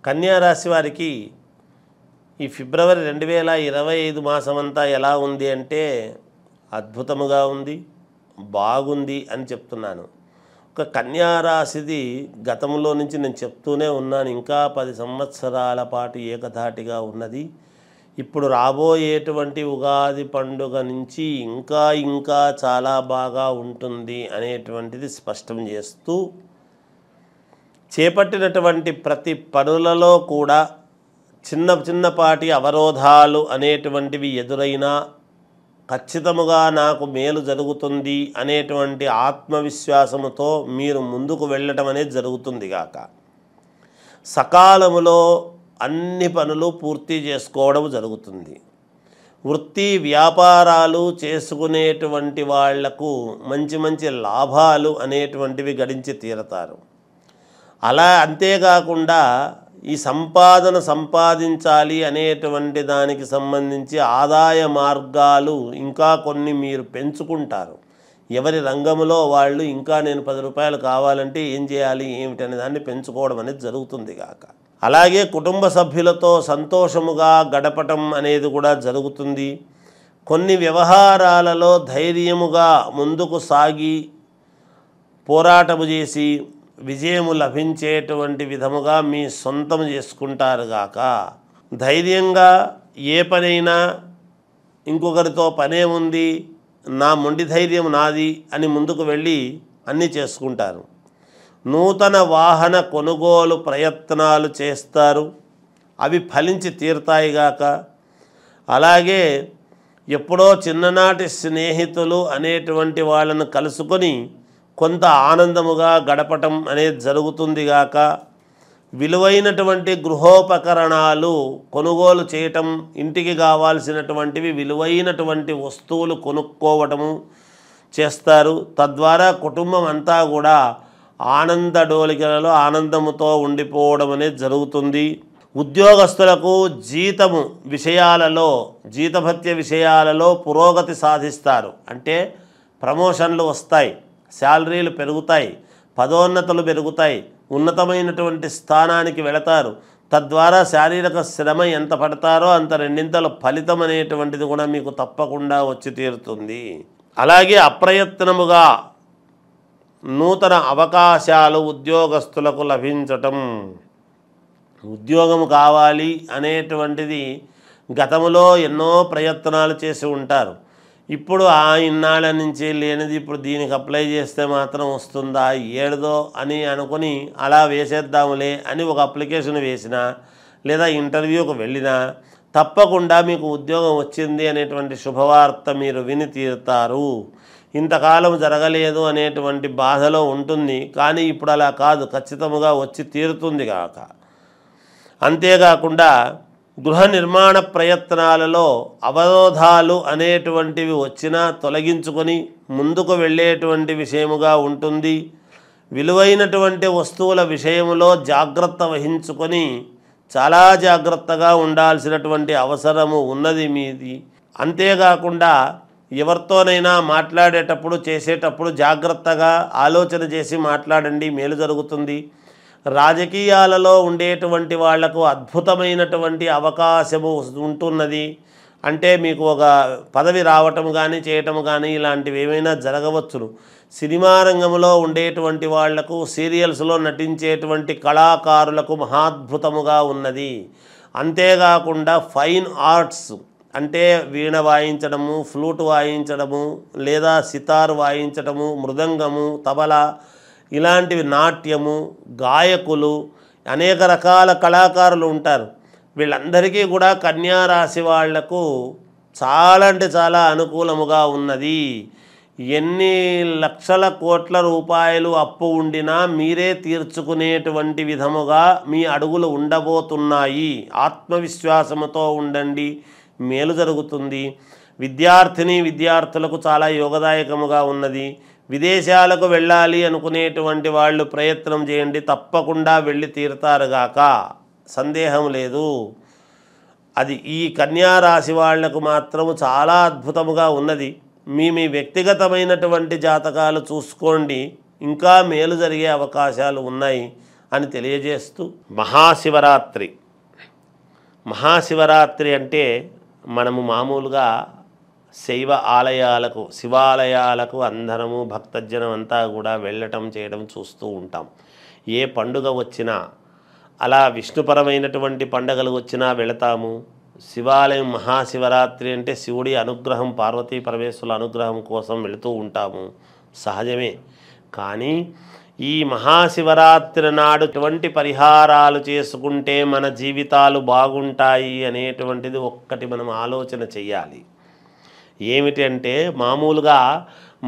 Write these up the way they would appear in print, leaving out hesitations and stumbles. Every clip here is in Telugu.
కన్యా రాశి వారికి ఈ ఫిబ్రవరి 2025 మాసమంతా ఎలా ఉంది అంటే అద్భుతముగా ఉంది, బాగుంది అని చెప్తున్నాను. ఒక కన్యా రాశిది గతంలో నుంచి నేను చెప్తూనే ఉన్నాను, ఇంకా 10 సంవత్సరాల పాటు ఏకధాటిగా ఉన్నది. ఇప్పుడు రాబోయేటువంటి ఉగాది పండుగ నుంచి ఇంకా చాలా బాగా ఉంటుంది అనేటువంటిది స్పష్టం చేస్తూ, చేపట్టినటువంటి ప్రతి పనులలో కూడా చిన్నపాటి అవరోధాలు అనేటువంటివి ఎదురైనా ఖచ్చితముగా నాకు మేలు జరుగుతుంది అనేటువంటి ఆత్మవిశ్వాసముతో మీరు ముందుకు వెళ్ళటం అనేది జరుగుతుంది గాక. సకాలములో అన్ని పనులు పూర్తి చేసుకోవడం జరుగుతుంది. వృత్తి వ్యాపారాలు చేసుకునేటువంటి వాళ్లకు మంచి లాభాలు అనేటువంటివి గడించి తీరతారు. అలా అంతేకాకుండా ఈ సంపాదించాలి అనేటువంటి దానికి సంబంధించి ఆదాయ మార్గాలు ఇంకా కొన్ని మీరు పెంచుకుంటారు. ఎవరి రంగంలో వాళ్ళు ఇంకా నేను 10 రూపాయలు కావాలంటే ఏం చేయాలి ఏమిటనే దాన్ని పెంచుకోవడం అనేది జరుగుతుంది గాక. అలాగే కుటుంబ సభ్యులతో సంతోషముగా గడపటం అనేది కూడా జరుగుతుంది. కొన్ని వ్యవహారాలలో ధైర్యముగా ముందుకు సాగి పోరాటము చేసి విజయము లభించేటువంటి విధముగా మీ సొంతం చేసుకుంటారు గాక. ధైర్యంగా ఏ పనైనా ఇంకొకరితో పనేముంది, నా మొండి ధైర్యం నాది అని ముందుకు వెళ్ళి అన్నీ చేసుకుంటారు. నూతన వాహన కొనుగోలు ప్రయత్నాలు చేస్తారు, అవి ఫలించి తీరుతాయి గాక. అలాగే ఎప్పుడో చిన్ననాటి స్నేహితులు అనేటువంటి వాళ్ళను కలుసుకొని కొంత ఆనందముగా గడపటం అనేది జరుగుతుంది గాక. విలువైనటువంటి గృహోపకరణాలు కొనుగోలు చేయటం, ఇంటికి కావాల్సినటువంటివి విలువైనటువంటి వస్తువులు కొనుక్కోవటము చేస్తారు. తద్వారా కుటుంబం అంతా కూడా ఆనందడోలికలలో ఆనందముతో ఉండిపోవడం అనేది జరుగుతుంది. ఉద్యోగస్తులకు జీతభత్య విషయాలలో పురోగతి సాధిస్తారు. అంటే ప్రమోషన్లు వస్తాయి, శాలరీలు పెరుగుతాయి, పదోన్నతులు పెరుగుతాయి, ఉన్నతమైనటువంటి స్థానానికి వెళతారు. తద్వారా శారీరక శ్రమ ఎంత పడతారో అంత రెండింతల ఫలితం అనేటువంటిది కూడా మీకు తప్పకుండా వచ్చి తీరుతుంది. అలాగే అప్రయత్నముగా నూతన అవకాశాలు ఉద్యోగస్తులకు లభించటం. ఉద్యోగం కావాలి అనేటువంటిది గతంలో ఎన్నో ప్రయత్నాలు చేసి ఉంటారు. ఇప్పుడు ఇన్నాళ్ళ నుంచి లేనిది ఇప్పుడు దీనికి అప్లై చేస్తే మాత్రం వస్తుందా, ఏడుదో అని అనుకుని అలా వేసేద్దాములే అని ఒక అప్లికేషన్ వేసినా లేదా ఇంటర్వ్యూకి వెళ్ళినా తప్పకుండా మీకు ఉద్యోగం వచ్చింది అనేటువంటి శుభవార్త మీరు విని తీరుతారు. ఇంతకాలం జరగలేదు అనేటువంటి బాధలో ఉంటుంది, కానీ ఇప్పుడు అలా కాదు, ఖచ్చితంగా వచ్చి తీరుతుంది కాక. అంతేకాకుండా గృహ నిర్మాణ ప్రయత్నాలలో అవరోధాలు అనేటువంటివి వచ్చినా తొలగించుకొని ముందుకు వెళ్ళేటువంటి విషయముగా ఉంటుంది. విలువైనటువంటి వస్తువుల విషయంలో జాగ్రత్త వహించుకొని చాలా జాగ్రత్తగా ఉండాల్సినటువంటి అవసరము ఉన్నది మీది. అంతేకాకుండా ఎవరితోనైనా మాట్లాడేటప్పుడు చేసేటప్పుడు జాగ్రత్తగా ఆలోచన చేసి మాట్లాడండి, మేలు జరుగుతుంది. రాజకీయాలలో ఉండేటువంటి వాళ్లకు అద్భుతమైనటువంటి అవకాశము ఉంటున్నది. అంటే మీకు ఒక పదవి రావటం కానీ చేయటం కానీ ఇలాంటివి ఏమైనా జరగవచ్చును. సినిమా రంగంలో ఉండేటువంటి వాళ్లకు, సీరియల్స్లో నటించేటువంటి కళాకారులకు మహాద్భుతముగా ఉన్నది. అంతేకాకుండా ఫైన్ ఆర్ట్స్ అంటే వీణ వాయించడము, ఫ్లూట్ వాయించడము, లేదా సితార్ వాయించడము, మృదంగము, తబలా ఇలాంటివి, నాట్యము, గాయకులు, అనేక రకాల కళాకారులు ఉంటారు. వీళ్ళందరికీ కూడా కన్యా రాశి వాళ్లకు చాలా అంటే చాలా అనుకూలముగా ఉన్నది. ఎన్ని లక్షల కోట్ల రూపాయలు అప్పు ఉండినా మీరే తీర్చుకునేటువంటి విధముగా మీ అడుగులు ఉండబోతున్నాయి. ఆత్మవిశ్వాసముతో ఉండండి, మేలు జరుగుతుంది. విద్యార్థులకు చాలా యోగదాయకముగా ఉన్నది. విదేశాలకు వెళ్ళాలి అనుకునేటువంటి వాళ్ళు ప్రయత్నం చేయండి, తప్పకుండా వెళ్ళి తీరుతారుగాక, సందేహం లేదు. అది ఈ కన్యా రాశి వాళ్లకు మాత్రము చాలా అద్భుతముగా ఉన్నది. మీ వ్యక్తిగతమైనటువంటి జాతకాలు చూసుకోండి, ఇంకా మేలు జరిగే అవకాశాలు ఉన్నాయి. అని తెలియజేస్తూ మహాశివరాత్రి అంటే మనము మామూలుగా శైవ ఆలయాలకు శివాలయాలకు అందరము భక్తజనం అంతా కూడా వెళ్ళటం చేయడం చూస్తూ ఉంటాం. ఏ పండుగ వచ్చినా అలా విష్ణుపరమైనటువంటి పండుగలు వచ్చినా వెళతాము. శివాలయం మహాశివరాత్రి అంటే శివుడి అనుగ్రహం పార్వతీ పరమేశ్వరుల అనుగ్రహం కోసం వెళుతూ ఉంటాము, సహజమే. కానీ ఈ మహాశివరాత్రి నాడు ఎటువంటి పరిహారాలు చేసుకుంటే మన జీవితాలు బాగుంటాయి అనేటువంటిది ఒక్కటి మనం ఆలోచన చెయ్యాలి. ఏమిటంటే మామూలుగా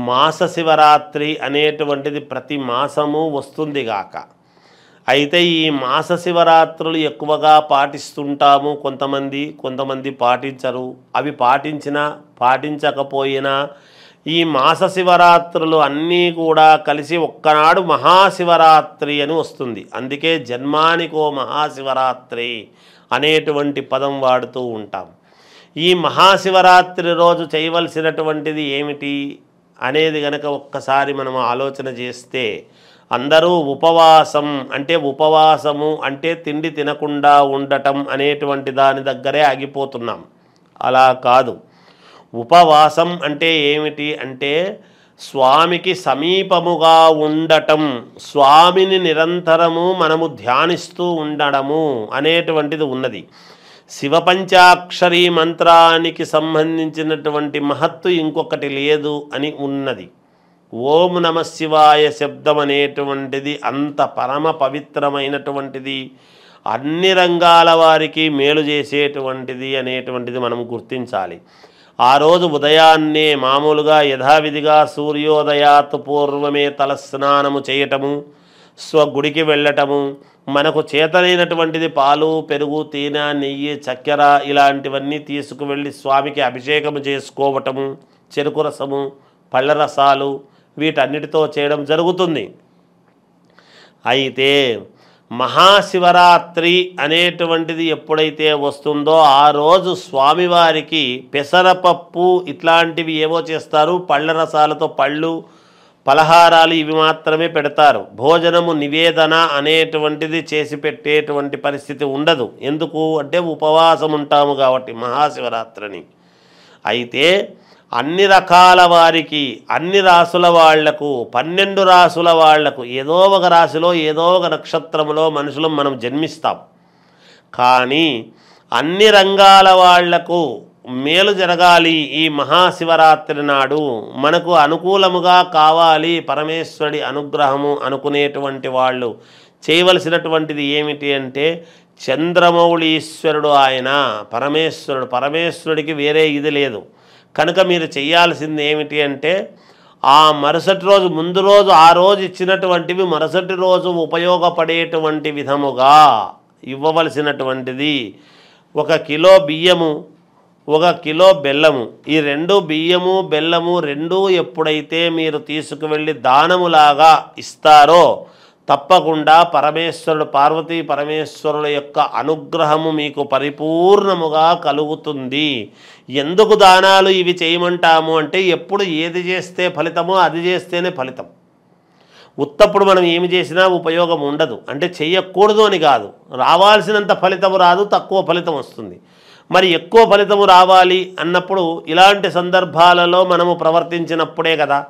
మాస శివరాత్రి అనేటువంటిది ప్రతి మాసము వస్తుంది గాక. అయితే ఈ మాస శివరాత్రులు ఎక్కువగా పాటిస్తుంటాము కొంతమంది పాటించరు. అవి పాటించినా పాటించకపోయినా ఈ మాస శివరాత్రులు అన్నీ కూడా కలిసి ఒక్కనాడు మహాశివరాత్రి అని వస్తుంది. అందుకే జన్మానికో మహాశివరాత్రి అనేటువంటి పదం వాడుతూ ఉంటాం. ఈ మహాశివరాత్రి రోజు చేయవలసినటువంటిది ఏమిటి అనేది గనక ఒక్కసారి మనం ఆలోచన చేస్తే, అందరూ ఉపవాసము అంటే తిండి తినకుండా ఉండటం అనేటువంటి దాని దగ్గరే ఆగిపోతున్నాం. అలా కాదు. ఉపవాసం అంటే ఏమిటి అంటే స్వామికి సమీపముగా ఉండటం, స్వామిని నిరంతరము మనము ధ్యానిస్తూ ఉండడము అనేటువంటిది ఉన్నది. శివపంచాక్షరీ మంత్రానికి సంబంధించినటువంటి మహత్తు ఇంకొకటి లేదు అని ఉన్నది. ఓం నమ శివాయ శబ్దం అనేటువంటిది అంత పరమ పవిత్రమైనటువంటిది, అన్ని రంగాల వారికి మేలు చేసేటువంటిది అనేటువంటిది మనం గుర్తించాలి. ఆ రోజు ఉదయాన్నే మామూలుగా యథావిధిగా సూర్యోదయాత్ పూర్వమే తలస్నానము చేయటము, గుడికి వెళ్ళటము, మనకు చేతనైనటువంటిది పాలు, పెరుగు, తేనె, నెయ్యి, చక్కెర ఇలాంటివన్నీ తీసుకువెళ్ళి స్వామికి అభిషేకము చేసుకోవటము, చెరుకు రసము, పళ్ళ రసాలు వీటన్నిటితో చేయడం జరుగుతుంది. అయితే మహాశివరాత్రి అనేటువంటిది ఎప్పుడైతే వస్తుందో ఆ రోజు స్వామివారికి పెసరపప్పు ఇట్లాంటివి ఏవో చేస్తారు. పళ్ళ రసాలతో పళ్ళు, పలహారాలు ఇవి మాత్రమే పెడతారు. భోజనము నివేదన అనేటువంటిది చేసి పెట్టేటువంటి పరిస్థితి ఉండదు. ఎందుకు అంటే ఉపవాసం ఉంటాము కాబట్టి మహాశివరాత్రిని. అయితే అన్ని రకాల వారికి, అన్ని రాసుల వాళ్లకు, 12 రాసుల వాళ్లకు ఏదో ఒక రాశిలో ఏదో ఒక నక్షత్రంలో మనుషులు మనం జన్మిస్తాం. కానీ అన్ని రంగాల వాళ్లకు మేలు జరగాలి. ఈ మహాశివరాత్రి నాడు మనకు అనుకూలముగా కావాలి పరమేశ్వరుడి అనుగ్రహము అనుకునేటువంటి వాళ్ళు చేయవలసినటువంటిది ఏమిటి అంటే చంద్రమౌళీశ్వరుడు ఆయన పరమేశ్వరుడికి వేరే ఇది లేదు. కనుక మీరు చేయాల్సింది ఏమిటి అంటే ఆ మరుసటి రోజు ముందు రోజు ఆ రోజు ఇచ్చినటువంటివి మరుసటి రోజు ఉపయోగపడేటువంటి విధముగా ఇవ్వవలసినటువంటిది 1 కిలో బియ్యము, 1 కిలో బెల్లము. ఈ 2 బియ్యము బెల్లము 2 ఎప్పుడైతే మీరు తీసుకువెళ్ళి దానములాగా ఇస్తారో తప్పకుండా పరమేశ్వరుడు పార్వతీ పరమేశ్వరుల యొక్క అనుగ్రహము మీకు పరిపూర్ణముగా కలుగుతుంది. ఎందుకు దానాలు ఇవి చేయమంటాము అంటే ఎప్పుడు ఏది చేస్తే ఫలితమో అది చేస్తేనే ఫలితం. ఉత్తప్పుడు మనం ఏమి చేసినా ఉపయోగం ఉండదు. అంటే చెయ్యకూడదు అని కాదు, రావాల్సినంత ఫలితము రాదు, తక్కువ ఫలితం వస్తుంది. మరి ఎక్కువ ఫలితము రావాలి అన్నప్పుడు ఇలాంటి సందర్భాలలో మనము ప్రవర్తించినప్పుడే కదా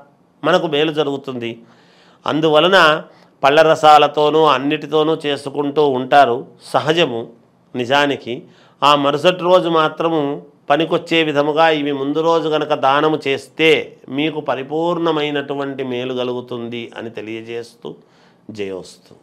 మనకు మేలు జరుగుతుంది. అందువలన పళ్ళ రసాలతోనూ అన్నిటితోనూ చేసుకుంటూ ఉంటారు, సహజము. నిజానికి ఆ మరుసటి రోజు మాత్రము పనికొచ్చే విధముగా ఇవి ముందు రోజు గనక దానము చేస్తే మీకు పరిపూర్ణమైనటువంటి మేలు కలుగుతుంది అని తెలియజేస్తూ జయోస్తు.